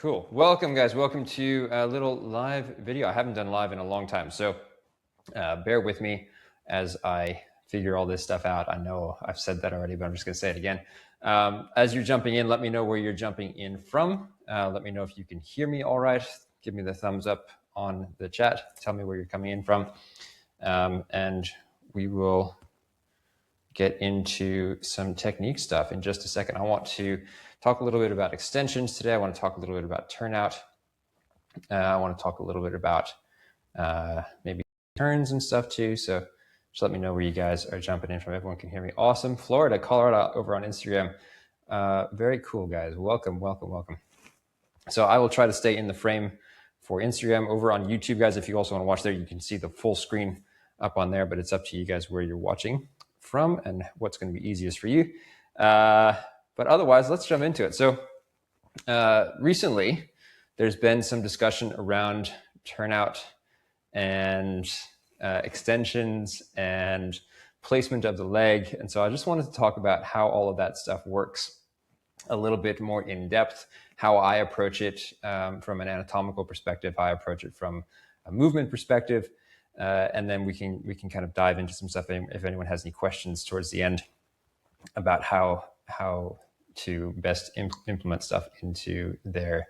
Cool. Welcome, guys. Welcome to a little live video. I haven't done live in a long time, so bear with me as I figure all this stuff out. I know I've said that already, but I'm just going to say it again. As you're jumping in, let me know where you're jumping in from. Let me know if you can hear me all right. Give me the thumbs up on the chat. Tell me where you're coming in from. And we will get into some technique stuff in just a second. I want to talk a little bit about extensions today. I want to talk a little bit about turnout. I want to talk a little bit about maybe turns and stuff too. So just let me know where you guys are jumping in from. Everyone can hear me. Awesome. Florida, Colorado over on Instagram. Very cool, guys. Welcome, welcome, welcome. So I will try to stay in the frame for Instagram. Over on YouTube, guys, if you also want to watch there, you can see the full screen up on there, but it's up to you guys where you're watching from and what's going to be easiest for you. But otherwise, let's jump into it. So recently, there's been some discussion around turnout and extensions and placement of the leg. And so I just wanted to talk about how all of that stuff works a little bit more in depth, how I approach it from an anatomical perspective, how I approach it from a movement perspective. And then we can kind of dive into some stuff if anyone has any questions towards the end about how to best implement stuff into their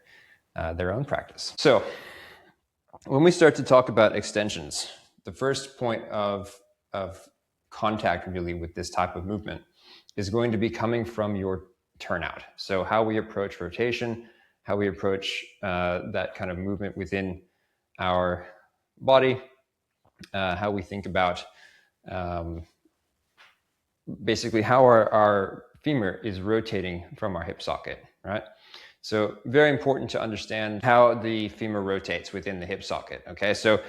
own practice. So when we start to talk about extensions, the first point of contact really with this type of movement is going to be coming from your turnout. So how we approach rotation, how we approach that kind of movement within our body, how we think about basically how our femur is rotating from our hip socket, right? So very important to understand how the femur rotates within the hip socket, okay? So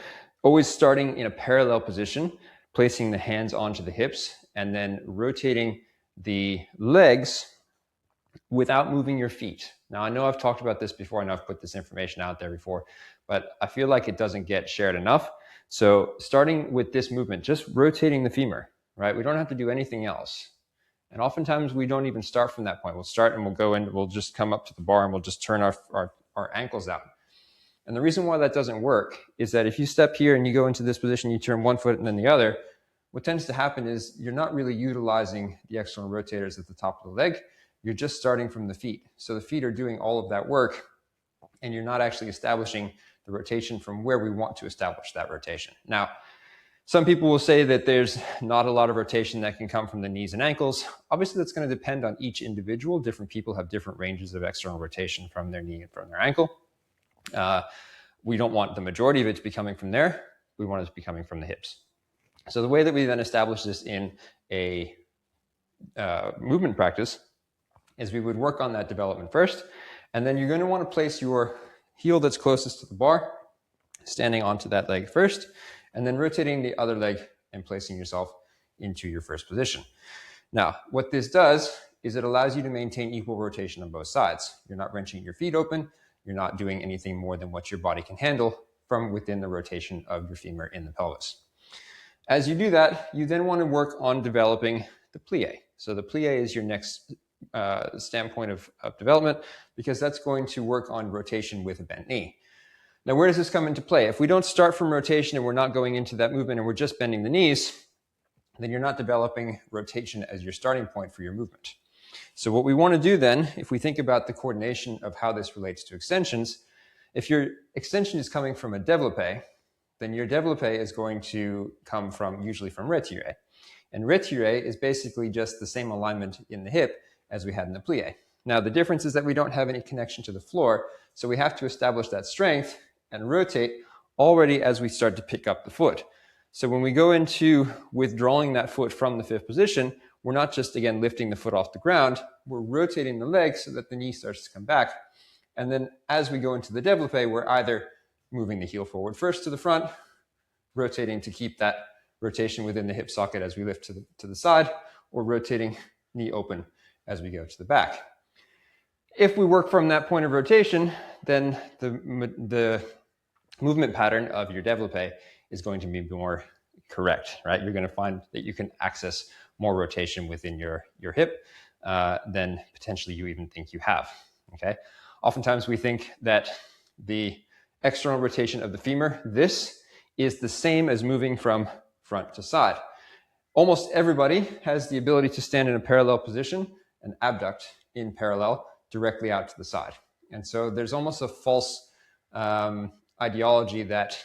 always starting in a parallel position, placing the hands onto the hips, and then rotating the legs without moving your feet. Now, I know I've talked about this before, and I've put this information out there before, but I feel like it doesn't get shared enough. So starting with this movement, just rotating the femur, right? We don't have to do anything else. And oftentimes we don't even start from that point. We'll start and we'll go in, we'll just come up to the bar and we'll just turn our ankles out. And the reason why that doesn't work is that if you step here and you go into this position, you turn one foot and then the other, what tends to happen is you're not really utilizing the external rotators at the top of the leg. You're just starting from the feet. So the feet are doing all of that work and you're not actually establishing the rotation from where we want to establish that rotation. Now, some people will say that there's not a lot of rotation that can come from the knees and ankles. Obviously, that's going to depend on each individual. Different people have different ranges of external rotation from their knee and from their ankle. We don't want the majority of it to be coming from there. We want it to be coming from the hips. So the way that we then establish this in a movement practice is we would work on that development first, and then you're going to want to place your heel that's closest to the bar, standing onto that leg first, and then rotating the other leg and placing yourself into your first position. Now, what this does is it allows you to maintain equal rotation on both sides. You're not wrenching your feet open. You're not doing anything more than what your body can handle from within the rotation of your femur in the pelvis. As you do that, you then want to work on developing the plie. So the plie is your next standpoint of development, because that's going to work on rotation with a bent knee. Now, where does this come into play? If we don't start from rotation and we're not going into that movement and we're just bending the knees, then you're not developing rotation as your starting point for your movement. So what we want to do then, if we think about the coordination of how this relates to extensions, if your extension is coming from a developpé, then your developpé is going to come usually from retiré. And retiré is basically just the same alignment in the hip as we had in the plié. Now, the difference is that we don't have any connection to the floor, so we have to establish that strength and rotate already as we start to pick up the foot. So when we go into withdrawing that foot from the fifth position, we're not just, again, lifting the foot off the ground, we're rotating the leg so that the knee starts to come back. And then as we go into the développé, we're either moving the heel forward first to the front, rotating to keep that rotation within the hip socket as we lift to the side, or rotating knee open as we go to the back. If we work from that point of rotation, then the movement pattern of your développé is going to be more correct, right? You're going to find that you can access more rotation within your hip than potentially you even think you have, okay? Oftentimes we think that the external rotation of the femur, this is the same as moving from front to side. Almost everybody has the ability to stand in a parallel position and abduct in parallel directly out to the side. And so there's almost a false ideology that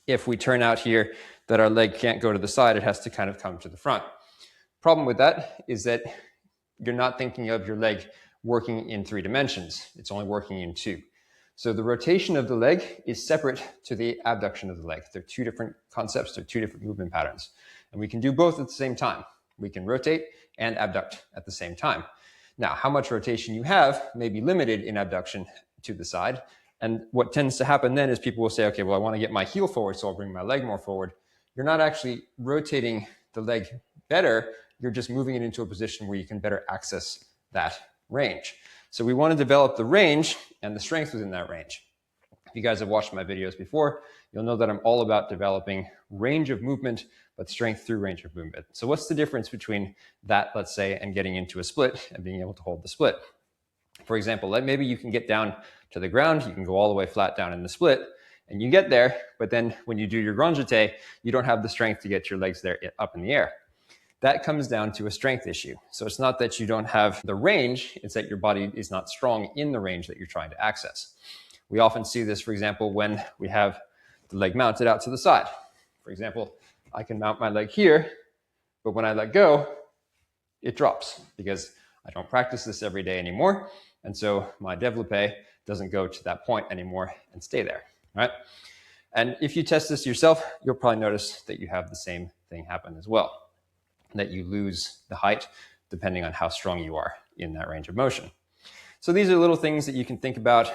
if we turn out here, that our leg can't go to the side, it has to kind of come to the front. Problem with that is that you're not thinking of your leg working in 3 dimensions. It's only working in 2. So the rotation of the leg is separate to the abduction of the leg. They're 2 different concepts. They're 2 different movement patterns. And we can do both at the same time. We can rotate and abduct at the same time. Now, how much rotation you have may be limited in abduction to the side. And what tends to happen then is people will say, okay, well, I want to get my heel forward, so I'll bring my leg more forward. You're not actually rotating the leg better. You're just moving it into a position where you can better access that range. So we want to develop the range and the strength within that range. If you guys have watched my videos before, you'll know that I'm all about developing range of movement, but strength through range of movement. So what's the difference between that, let's say, and getting into a split and being able to hold the split? For example, maybe you can get down to the ground, you can go all the way flat down in the split, and you get there, but then when you do your grand jeté, you don't have the strength to get your legs there up in the air. That comes down to a strength issue. So it's not that you don't have the range, it's that your body is not strong in the range that you're trying to access. We often see this, for example, when we have the leg mounted out to the side. For example, I can mount my leg here, but when I let go, it drops because I don't practice this every day anymore. And so my developpé doesn't go to that point anymore and stay there, right? And if you test this yourself, you'll probably notice that you have the same thing happen as well, that you lose the height depending on how strong you are in that range of motion. So these are little things that you can think about.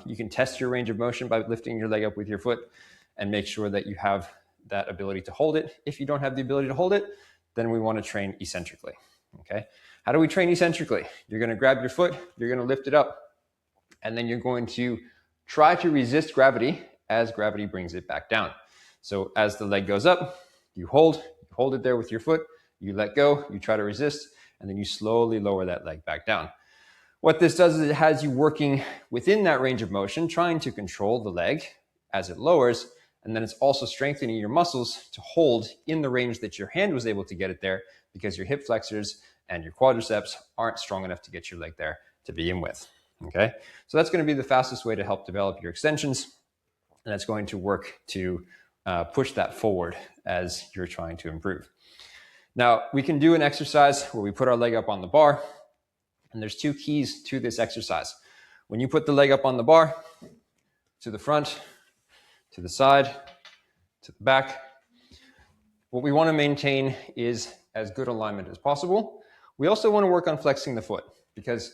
You can test your range of motion by lifting your leg up with your foot and make sure that you have that ability to hold it. If you don't have the ability to hold it, then we want to train eccentrically, okay? How do we train eccentrically? You're going to grab your foot, you're going to lift it up, and then you're going to try to resist gravity as gravity brings it back down. So as the leg goes up, you hold it there with your foot, you let go, you try to resist, and then you slowly lower that leg back down. What this does is it has you working within that range of motion, trying to control the leg as it lowers, and then it's also strengthening your muscles to hold in the range that your hand was able to get it there because your hip flexors and your quadriceps aren't strong enough to get your leg there to begin with, okay? So that's going to be the fastest way to help develop your extensions, and that's going to work to push that forward as you're trying to improve. Now, we can do an exercise where we put our leg up on the bar, and there's 2 keys to this exercise. When you put the leg up on the bar, to the front, to the side, to the back, what we want to maintain is as good alignment as possible. We also want to work on flexing the foot because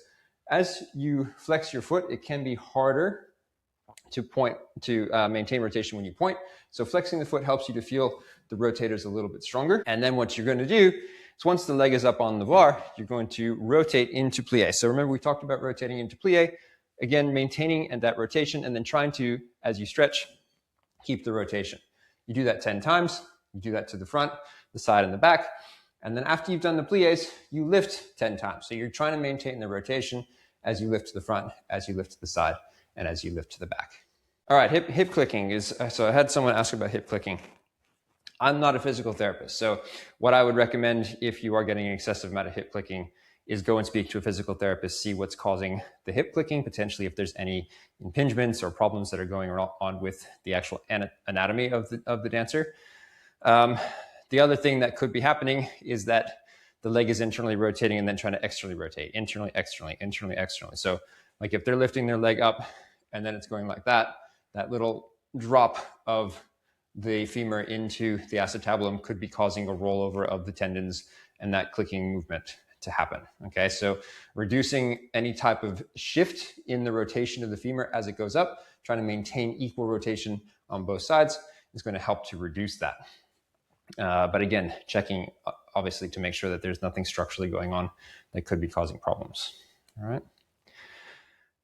as you flex your foot, it can be harder to maintain rotation when you point. So flexing the foot helps you to feel the rotators a little bit stronger. And then what you're going to do is once the leg is up on the bar, you're going to rotate into plié. So remember we talked about rotating into plié, again, maintaining and that rotation and then trying to, as you stretch, keep the rotation. You do that 10 times, you do that to the front, the side and the back. And then after you've done the pliés, you lift 10 times. So you're trying to maintain the rotation as you lift to the front, as you lift to the side, and as you lift to the back. All right, hip clicking is, so I had someone ask about hip clicking. I'm not a physical therapist. So what I would recommend if you are getting an excessive amount of hip clicking is go and speak to a physical therapist, see what's causing the hip clicking, potentially if there's any impingements or problems that are going on with the actual anatomy of the dancer. The other thing that could be happening is that the leg is internally rotating and then trying to externally rotate, internally, externally, internally, externally. So like if they're lifting their leg up and then it's going like that, that little drop of the femur into the acetabulum could be causing a rollover of the tendons and that clicking movement to happen, okay? So reducing any type of shift in the rotation of the femur as it goes up, trying to maintain equal rotation on both sides is going to help to reduce that. But again, checking obviously to make sure that there's nothing structurally going on that could be causing problems, all right?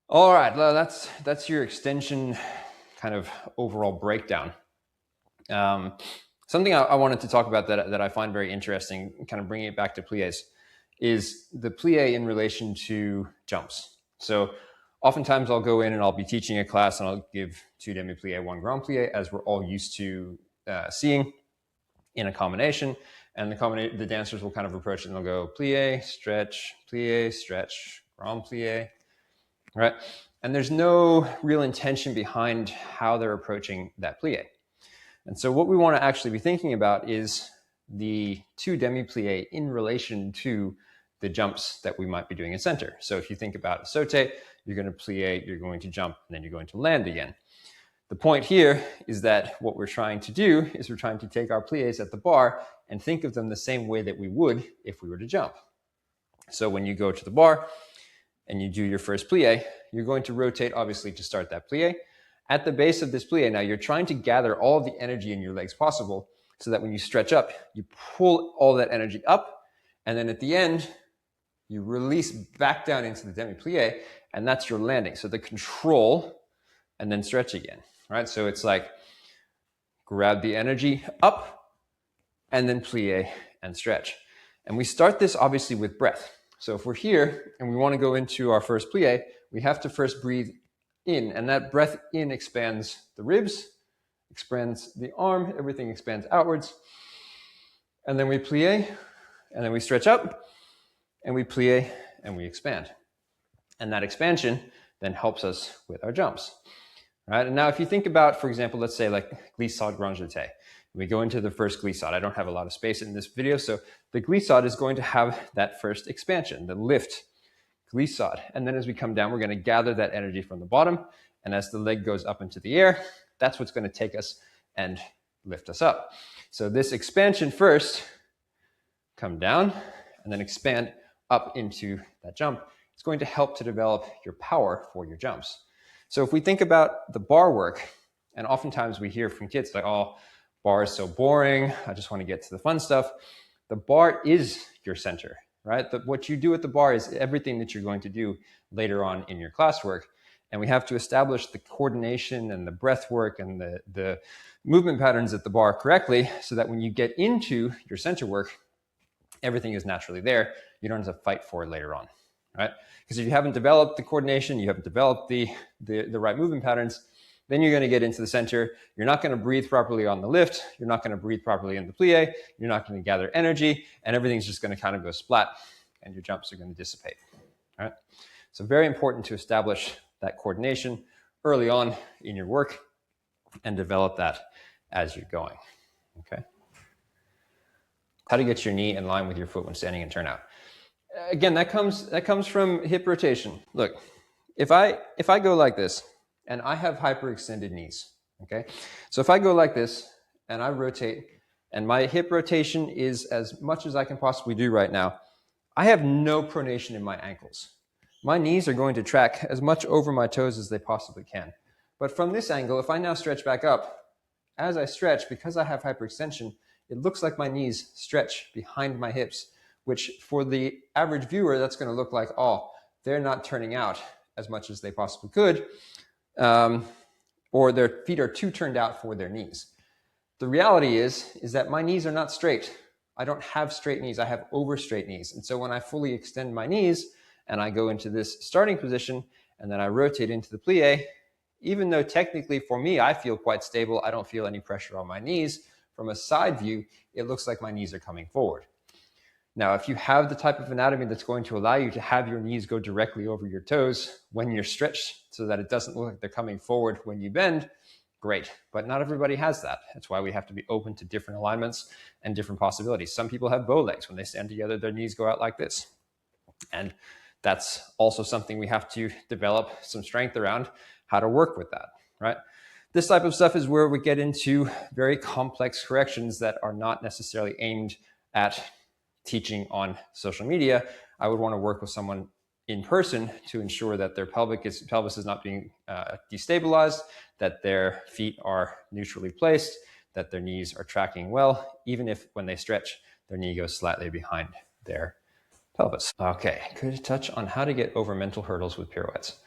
All right, well, that's your extension kind of overall breakdown. Something I wanted to talk about that I find very interesting, kind of bringing it back to pliés, is the plié in relation to jumps. So Oftentimes I'll go in and I'll be teaching a class and I'll give 2 demi-plie, 1 grand plie, as we're all used to seeing in a combination. And the dancers will kind of approach it and they'll go plie, stretch, grand plie, right? And there's no real intention behind how they're approaching that plie. And so what we want to actually be thinking about is the 2 demi-plie in relation to the jumps that we might be doing in center. So if you think about a sauté, you're going to plie, you're going to jump, and then you're going to land again. The point here is that what we're trying to do is we're trying to take our pliés at the bar and think of them the same way that we would if we were to jump. So when you go to the bar and you do your first plie, you're going to rotate, obviously, to start that plie. At the base of this plie, now you're trying to gather all the energy in your legs possible so that when you stretch up, you pull all that energy up, and then at the end, you release back down into the demi-plie, and that's your landing. So the control, and then stretch again, right? So it's like grab the energy up, and then plie and stretch. And we start this obviously with breath. So if we're here and we want to go into our first plie, we have to first breathe in, and that breath in expands the ribs, expands the arm, everything expands outwards. And then we plie, and then we stretch up, and we plie, and we expand. And that expansion then helps us with our jumps, right? And now if you think about, for example, let's say like glissade grand jeté. We go into the first glissade. I don't have a lot of space in this video, so the glissade is going to have that first expansion, the lift, glissade. And then as we come down, we're going to gather that energy from the bottom. And as the leg goes up into the air, that's what's going to take us and lift us up. So this expansion first, come down, and then expand up into that jump. It's going to help to develop your power for your jumps. So if we think about the bar work, and oftentimes we hear from kids like, oh, bar is so boring, I just want to get to the fun stuff. The bar is your center, right? What you do at the bar is everything that you're going to do later on in your classwork. And we have to establish the coordination and the breath work and the movement patterns at the bar correctly so that when you get into your center work, everything is naturally there. You don't have to fight for it later on, right? Because if you haven't developed the coordination, you haven't developed the right movement patterns, then you're going to get into the center. You're not going to breathe properly on the lift. You're not going to breathe properly in the plie. You're not going to gather energy, and everything's just going to kind of go splat, and your jumps are going to dissipate, all right? So very important to establish that coordination early on in your work and develop that as you're going, okay? How to get your knee in line with your foot when standing in turnout. Again, that comes from hip rotation. Look, if I go like this, and I have hyperextended knees, okay? So if I go like this and I rotate and my hip rotation is as much as I can possibly do right now, I have no pronation in my ankles. My knees are going to track as much over my toes as they possibly can. But from this angle, if I now stretch back up, as I stretch, because I have hyperextension, it looks like my knees stretch behind my hips, which for the average viewer, that's going to look like, oh, they're not turning out as much as they possibly could. Or their feet are too turned out for their knees. The reality is that my knees are not straight. I don't have straight knees. I have over straight knees. And so when I fully extend my knees and I go into this starting position and then I rotate into the plie, even though technically for me, I feel quite stable, I don't feel any pressure on my knees. From a side view, it looks like my knees are coming forward. Now, if you have the type of anatomy that's going to allow you to have your knees go directly over your toes when you're stretched so that it doesn't look like they're coming forward when you bend, great. But not everybody has that. That's why we have to be open to different alignments and different possibilities. Some people have bow legs. When they stand together, their knees go out like this. And that's also something we have to develop some strength around how to work with that, right? This type of stuff is where we get into very complex corrections that are not necessarily aimed at teaching on social media. I would want to work with someone in person to ensure that their pelvis is not being destabilized, that their feet are neutrally placed, that their knees are tracking well, even if when they stretch, their knee goes slightly behind their pelvis. Okay, could you touch on how to get over mental hurdles with pirouettes?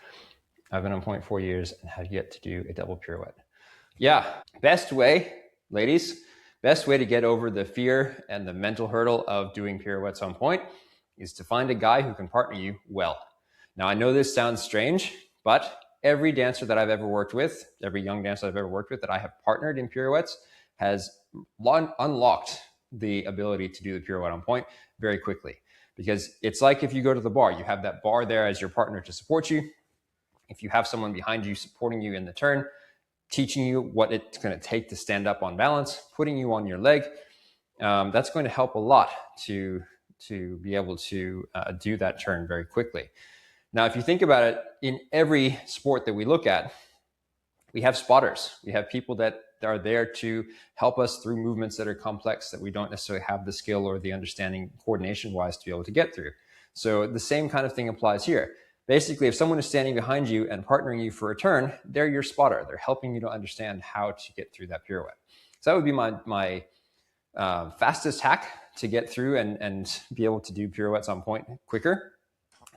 I've been on point 4 years and have yet to do a double pirouette. Yeah, best way, ladies, best way to get over the fear and the mental hurdle of doing pirouettes on point is to find a guy who can partner you well. Now, I know this sounds strange, But every dancer that I've ever worked with, every young dancer I've ever worked with that I have partnered in pirouettes has unlocked the ability to do the pirouette on point very quickly. Because it's like if you go to the bar, you have that bar there as your partner to support you. If you have someone behind you supporting you in the turn, teaching you what it's going to take to stand up on balance, putting you on your leg, that's going to help a lot to be able to do that turn very quickly. Now, if you think about it, in every sport that we look at, we have spotters. We have people that are there to help us through movements that are complex that we don't necessarily have the skill or the understanding coordination-wise to be able to get through. So the same kind of thing applies here. Basically, if someone is standing behind you and partnering you for a turn, they're your spotter. They're helping you to understand how to get through that pirouette. So that would be my fastest hack to get through and be able to do pirouettes on point quicker.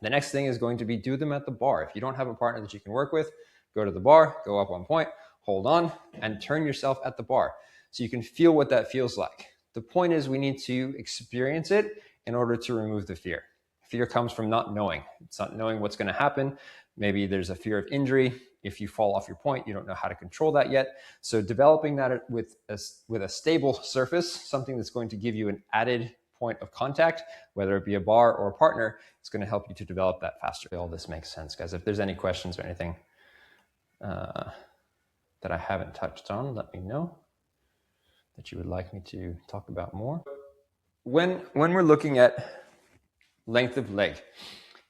The next thing is going to be do them at the bar. If you don't have a partner that you can work with, go to the bar, go up on point, hold on, and turn yourself at the bar so you can feel what that feels like. The point is we need to experience it in order to remove the fear. Fear comes from not knowing. It's not knowing what's going to happen. Maybe there's a fear of injury. If you fall off your point, you don't know how to control that yet. So developing that with a stable surface, something that's going to give you an added point of contact, whether it be a bar or a partner, it's going to help you to develop that faster. All this makes sense, guys. If there's any questions or anything that I haven't touched on, let me know that you would like me to talk about more. When we're looking at length of leg,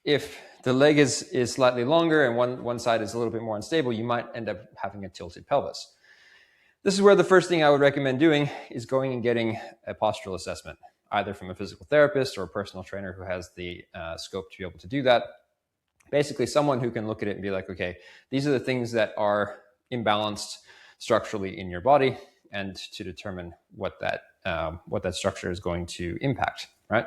if the leg is slightly longer and one side is a little bit more unstable, you might end up having a tilted pelvis. This is where the first thing I would recommend doing is going and getting a postural assessment, either from a physical therapist or a personal trainer who has the scope to be able to do that. Basically, someone who can look at it and be like, okay, these are the things that are imbalanced structurally in your body, and to determine what that structure is going to impact, right?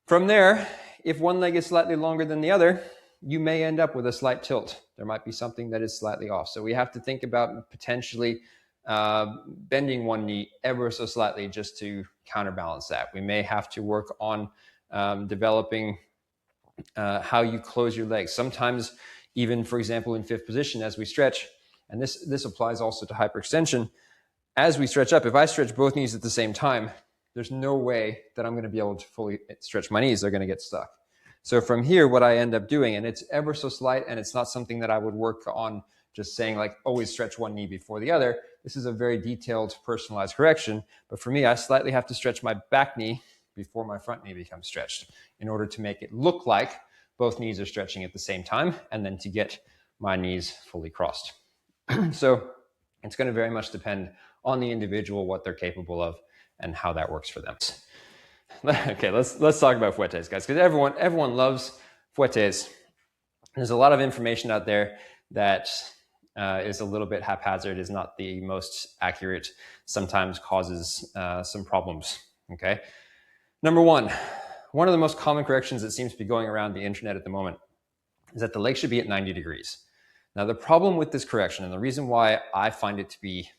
From there, if one leg is slightly longer than the other, you may end up with a slight tilt. There might be something that is slightly off. So we have to think about potentially bending one knee ever so slightly just to counterbalance that. We may have to work on developing how you close your legs. Sometimes even, for example, in fifth position as we stretch, and this applies also to hyperextension, as we stretch up, if I stretch both knees at the same time, there's no way that I'm going to be able to fully stretch my knees. They're going to get stuck. So from here, what I end up doing, and it's ever so slight, and it's not something that I would work on just saying like always stretch one knee before the other. This is a very detailed, personalized correction. But for me, I slightly have to stretch my back knee before my front knee becomes stretched in order to make it look like both knees are stretching at the same time, and then to get my knees fully crossed. So it's going to very much depend on the individual, what they're capable of, and how that works for them. Okay, let's talk about fouettes, guys, because everyone loves fouettes. There's a lot of information out there that is a little bit haphazard, is not the most accurate, sometimes causes some problems. Okay, number one of the most common corrections that seems to be going around the internet at the moment is that the leg should be at 90 degrees. Now, the problem with this correction, and the reason why I find it to be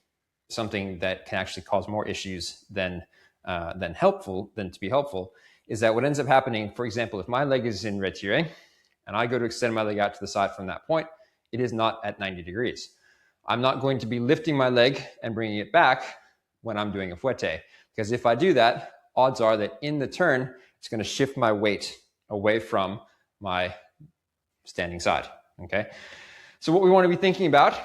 something that can actually cause more issues than to be helpful, is that what ends up happening, for example, if my leg is in retiré and I go to extend my leg out to the side from that point, it is not at 90 degrees. I'm not going to be lifting my leg and bringing it back when I'm doing a fouetté, because if I do that, odds are that in the turn, it's going to shift my weight away from my standing side, okay? So what we want to be thinking about,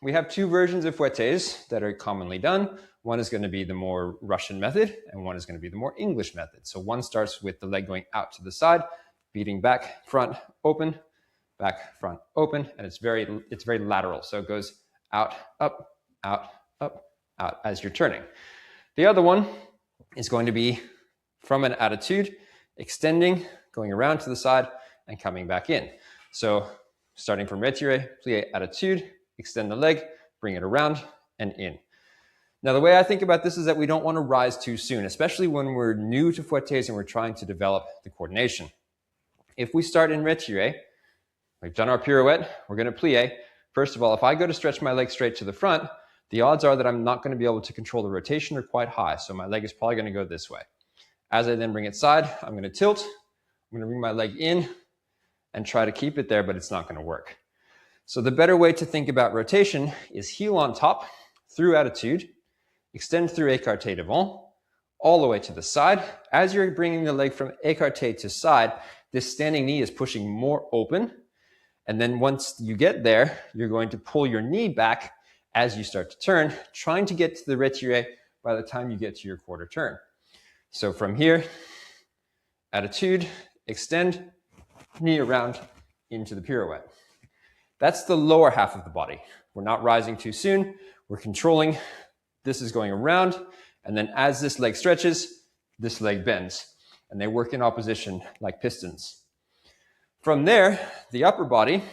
we have two versions of fouettes that are commonly done. One is going to be the more Russian method, and one is going to be the more English method. So one starts with the leg going out to the side, beating back, front, open, back, front, open, and it's very lateral. So it goes out, up, out, up, out as you're turning. The other one is going to be from an attitude, extending, going around to the side, and coming back in. So starting from retiré, plié, attitude, extend the leg, bring it around and in. Now, the way I think about this is that we don't want to rise too soon, especially when we're new to fouettes and we're trying to develop the coordination. If we start in retiré, we've done our pirouette, we're going to plié. First of all, if I go to stretch my leg straight to the front, the odds are that I'm not going to be able to control the rotation are quite high. So my leg is probably going to go this way. As I then bring it side, I'm going to tilt. I'm going to bring my leg in and try to keep it there, but it's not going to work. So the better way to think about rotation is heel on top, through attitude, extend through écarté devant, all the way to the side. As you're bringing the leg from écarté to side, this standing knee is pushing more open. And then once you get there, you're going to pull your knee back as you start to turn, trying to get to the retiré by the time you get to your quarter turn. So from here, attitude, extend, knee around into the pirouette. That's the lower half of the body. We're not rising too soon. We're controlling. This is going around. And then as this leg stretches, this leg bends. And they work in opposition like pistons. From there, the upper body,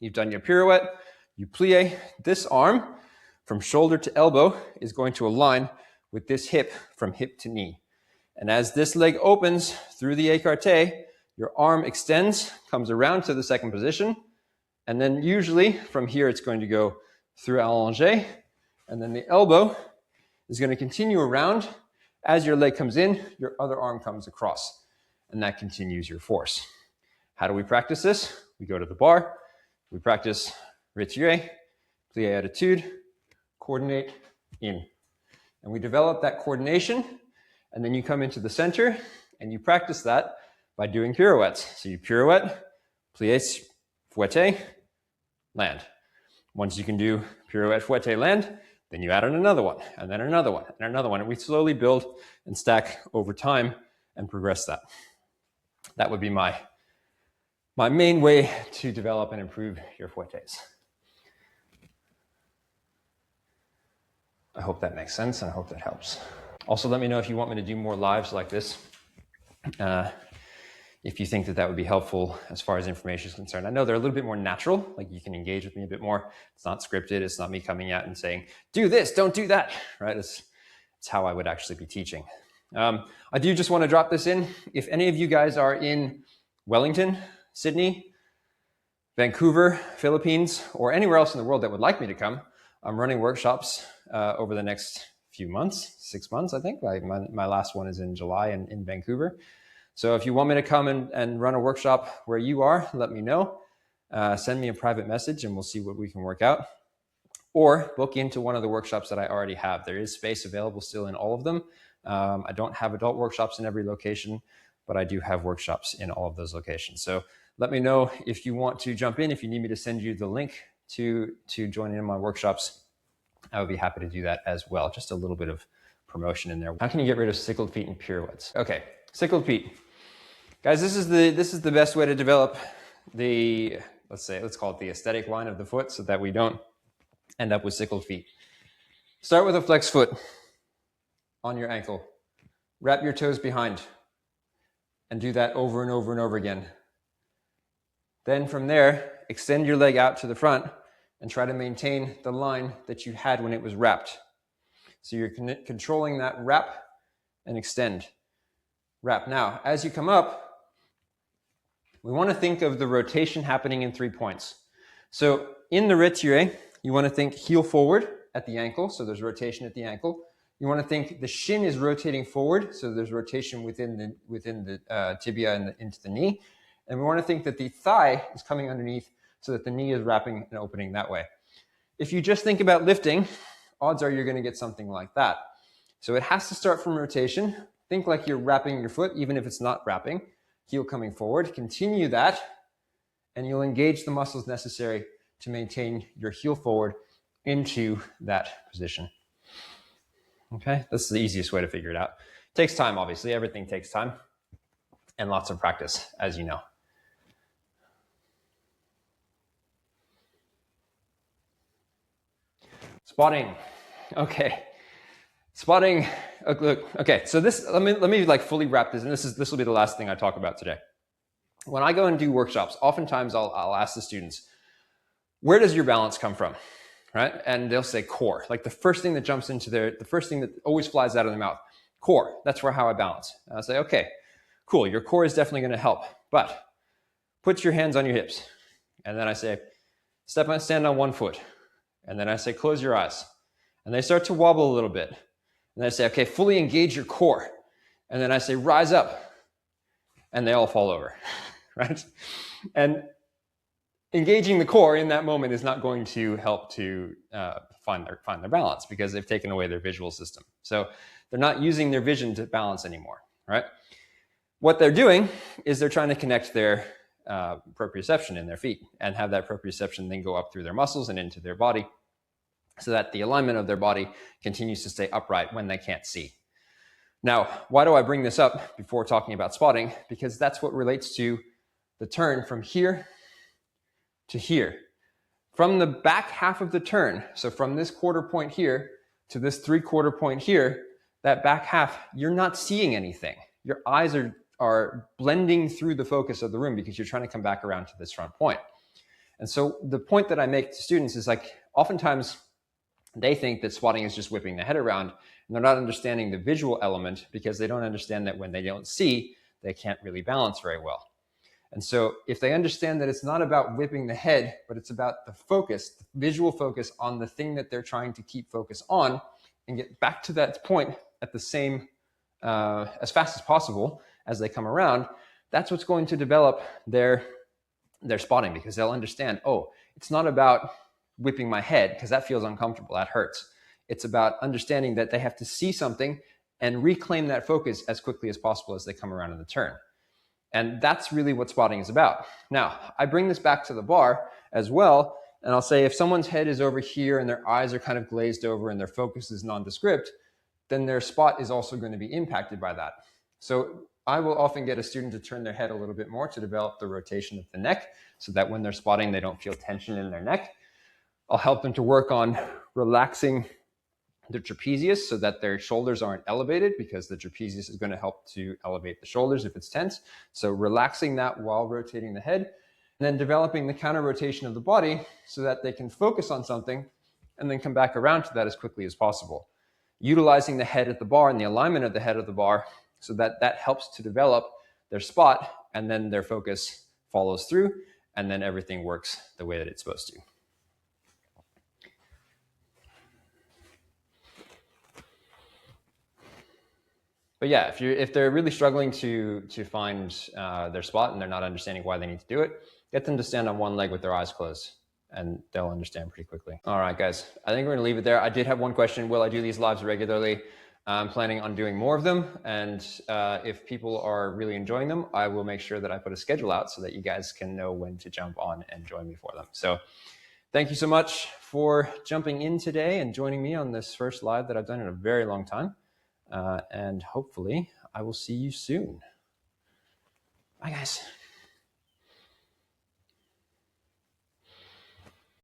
you've done your pirouette, you plie. This arm from shoulder to elbow is going to align with this hip from hip to knee. And as this leg opens through the écarté, your arm extends, comes around to the second position. And then usually from here, it's going to go through allongé. And then the elbow is going to continue around. As your leg comes in, your other arm comes across. And that continues your force. How do we practice this? We go to the bar. We practice retiré, plie attitude, coordinate, in. And we develop that coordination. And then you come into the center and you practice that by doing pirouettes. So you pirouette, plie, fouetté, land. Once you can do pirouette, fouetté, land, then you add on another one, and then another one, and another one. And we slowly build and stack over time and progress that. That would be my main way to develop and improve your fouettes. I hope that makes sense, and I hope that helps. Also, let me know if you want me to do more lives like this. If you think that that would be helpful as far as information is concerned. I know they're a little bit more natural, like you can engage with me a bit more. It's not scripted. It's not me coming out and saying, do this, don't do that, right? It's how I would actually be teaching. I do just want to drop this in. If any of you guys are in Wellington, Sydney, Vancouver, Philippines, or anywhere else in the world that would like me to come, I'm running workshops over the next few months, 6 months, I think. My last one is in July in Vancouver. So if you want me to come and run a workshop where you are, let me know. Send me a private message and we'll see what we can work out. Or book into one of the workshops that I already have. There is space available still in all of them. I don't have adult workshops in every location, but I do have workshops in all of those locations. So let me know if you want to jump in, if you need me to send you the link to join in my workshops. I would be happy to do that as well. Just a little bit of promotion in there. How can you get rid of sickled feet and pirouettes? Okay, sickled feet. Guys, this is the best way to develop the, let's call it the aesthetic line of the foot so that we don't end up with sickled feet. Start with a flex foot on your ankle. Wrap your toes behind and do that over and over and over again. Then from there, extend your leg out to the front and try to maintain the line that you had when it was wrapped. So you're controlling that wrap and extend. Wrap. Now, as you come up, we want to think of the rotation happening in 3 points. So in the retiré, you want to think heel forward at the ankle. So there's rotation at the ankle. You want to think the shin is rotating forward. So there's rotation within the tibia and into the knee. And we want to think that the thigh is coming underneath so that the knee is wrapping and opening that way. If you just think about lifting, odds are you're going to get something like that. So it has to start from rotation. Think like you're wrapping your foot, even if it's not wrapping. Heel coming forward. Continue that, and you'll engage the muscles necessary to maintain your heel forward into that position. Okay, that's the easiest way to figure it out. Takes time, obviously. Everything takes time and lots of practice, as you know. Spotting. Okay. Spotting. Look. Okay. So this. Let me like fully wrap this, and this will be the last thing I talk about today. When I go and do workshops, oftentimes I'll ask the students, where does your balance come from, right? And they'll say core. Like the first thing that jumps into the first thing that always flies out of their mouth, core. That's how I balance. And I say, okay, cool. Your core is definitely going to help, but put your hands on your hips, and then I say, stand on one foot, and then I say, close your eyes, and they start to wobble a little bit. And I say, okay, fully engage your core. And then I say, rise up. And they all fall over, right? And engaging the core in that moment is not going to help to find their balance, because they've taken away their visual system. So they're not using their vision to balance anymore, right? What they're doing is they're trying to connect their proprioception in their feet and have that proprioception then go up through their muscles and into their body, so that the alignment of their body continues to stay upright when they can't see. Now, why do I bring this up before talking about spotting? Because that's what relates to the turn from here to here. From the back half of the turn, so from this quarter point here to this 3/4 point here, that back half, you're not seeing anything. Your eyes are blending through the focus of the room because you're trying to come back around to this front point. And so the point that I make to students is, like, oftentimes they think that spotting is just whipping the head around, and they're not understanding the visual element because they don't understand that when they don't see, they can't really balance very well. And so if they understand that it's not about whipping the head, but it's about the focus, the visual focus on the thing that they're trying to keep focus on, and get back to that point at the same, as fast as possible as they come around, that's what's going to develop their spotting, because they'll understand, oh, it's not about whipping my head because that feels uncomfortable, that hurts. It's about understanding that they have to see something and reclaim that focus as quickly as possible as they come around in the turn. And that's really what spotting is about. Now, I bring this back to the bar as well, and I'll say if someone's head is over here and their eyes are kind of glazed over and their focus is nondescript, then their spot is also going to be impacted by that. So I will often get a student to turn their head a little bit more to develop the rotation of the neck, so that when they're spotting, they don't feel tension in their neck. I'll help them to work on relaxing the trapezius so that their shoulders aren't elevated, because the trapezius is going to help to elevate the shoulders if it's tense. So relaxing that while rotating the head, and then developing the counter rotation of the body so that they can focus on something and then come back around to that as quickly as possible. Utilizing the head at the bar and the alignment of the head of the bar so that that helps to develop their spot, and then their focus follows through, and then everything works the way that it's supposed to. But yeah, if they're really struggling to find their spot and they're not understanding why they need to do it, get them to stand on one leg with their eyes closed, and they'll understand pretty quickly. All right, guys, I think we're gonna leave it there. I did have one question. Will I do these lives regularly? I'm planning on doing more of them, and if people are really enjoying them, I will make sure that I put a schedule out so that you guys can know when to jump on and join me for them. So thank you so much for jumping in today and joining me on this first live that I've done in a very long time. And hopefully I will see you soon. Bye, guys.